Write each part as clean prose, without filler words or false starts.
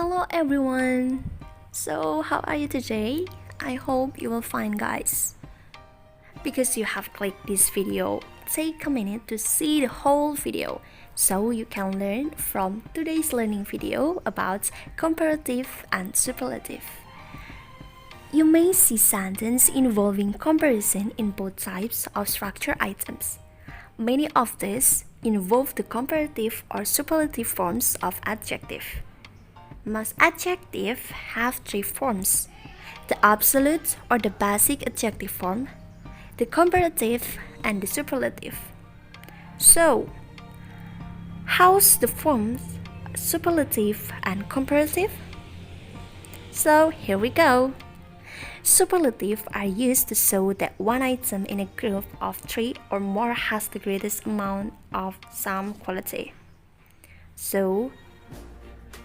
Hello everyone! So, how are you today? I hope you will fine, guys. Because you have clicked this video, take a minute to see the whole video so you can learn from today's learning video about comparative and superlative. You may see sentences involving comparison in both types of structure items. Many of these involve the comparative or superlative forms of adjective. Most adjectives have three forms: the absolute or the basic adjective form, the comparative, and the superlative. So, how's the forms superlative and comparative? So, here we go. Superlative are used to show that one item in a group of three or more has the greatest amount of some quality. So,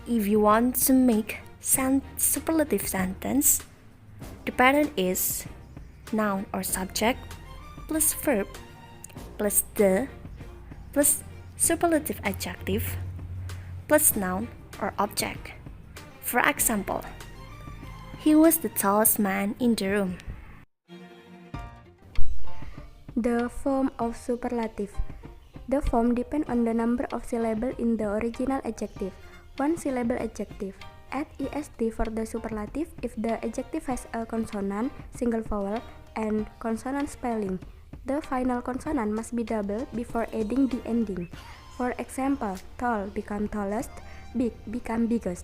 if you want to make superlative sentence, the pattern is noun or subject plus verb plus the plus superlative adjective plus noun or object. For example, he was the tallest man in the room. The form of superlative. The form depends on the number of syllables in the original adjective. One syllable adjective. Add est for the superlative if the adjective has a consonant, single vowel, and consonant spelling. The final consonant must be double before adding the ending. For example, tall become tallest, big become biggest.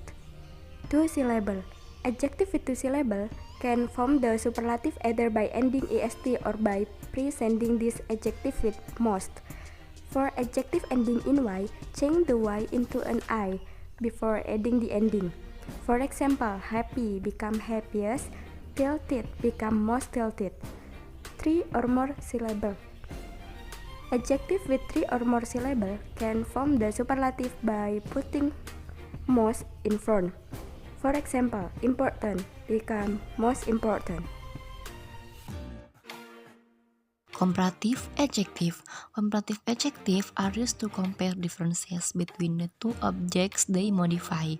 Two syllable. Adjective with two syllables can form the superlative either by ending est or by presenting this adjective with most. For adjective ending in y, change the y into an I before adding the ending. For example, happy become happiest, tilted become most tilted. Three or more syllable. Adjective with three or more syllable can form the superlative by putting most in front. For example, important become most important. Comparative adjective. Comparative adjectives are used to compare differences between the two objects they modify: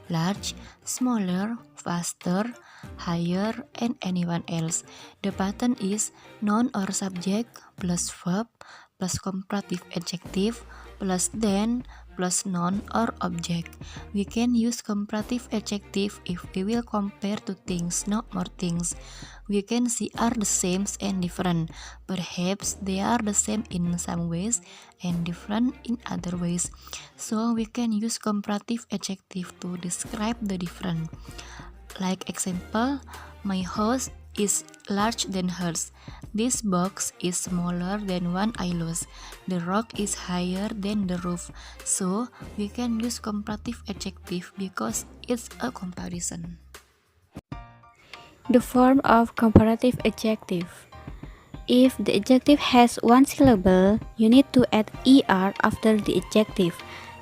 large, smaller, faster, higher, and anyone else. The pattern is noun or subject plus verb plus comparative adjective plus then plus noun or object. We can use comparative adjective if we will compare two things, not more things. We can see are the same and different. Perhaps they are the same in some ways and different in other ways. So we can use comparative adjective to describe the different. Like example, my house is larger than hers. This box is smaller than one I lost. The rock is higher than the roof. So we can use comparative adjective because it's a comparison. The form of comparative adjective. If the adjective has one syllable, you need to add er after the adjective.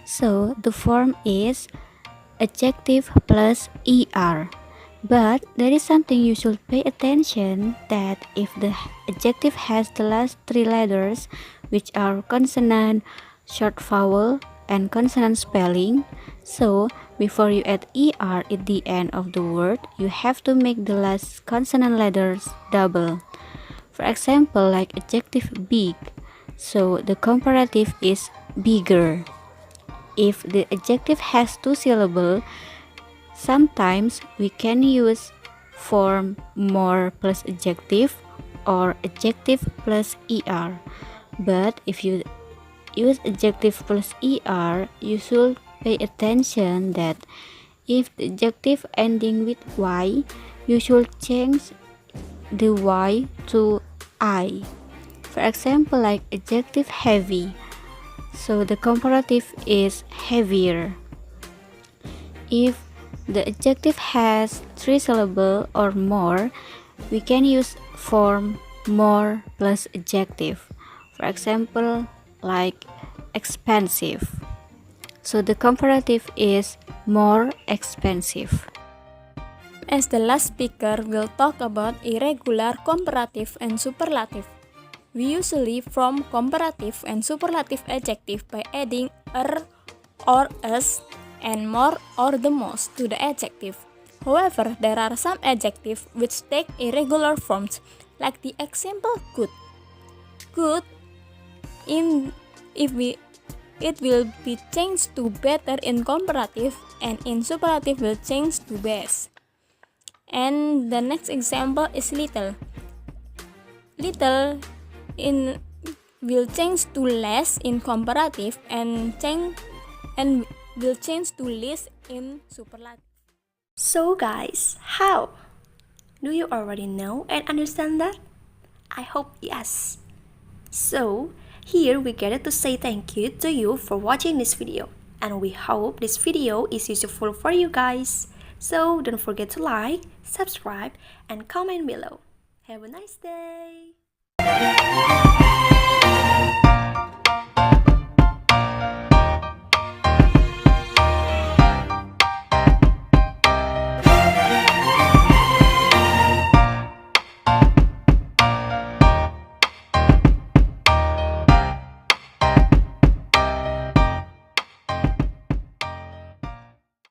So the form is adjective plus er. But there is something you should pay attention, that if the adjective has the last three letters, which are consonant, short vowel, and consonant spelling, so before you add er at the end of the word, you have to make the last consonant letters double. For example, like adjective big, so the comparative is bigger. If the adjective has two syllables, sometimes we can use form more plus adjective or adjective plus er. But if you use adjective plus er, you should pay attention that if the adjective ending with y, you should change the y to I. For example, like adjective heavy, so the comparative is heavier. If the adjective has three syllables or more, we can use form more plus adjective. For example, like expensive. So the comparative is more expensive. As the last speaker will talk about irregular comparative and superlative. We usually form comparative and superlative adjective by adding er or s and more or the most to the adjective. However, there are some adjectives which take irregular forms, like the example good. Good, it will be changed to better in comparative, and in superlative will change to best. And the next example is little. Little will change to less in comparative and will change to least in superlative. So guys, how? Do you already know and understand that? I hope yes. So, here we get to say thank you to you for watching this video, and we hope this video is useful for you guys. So don't forget to like, subscribe, and comment below. Have a nice day!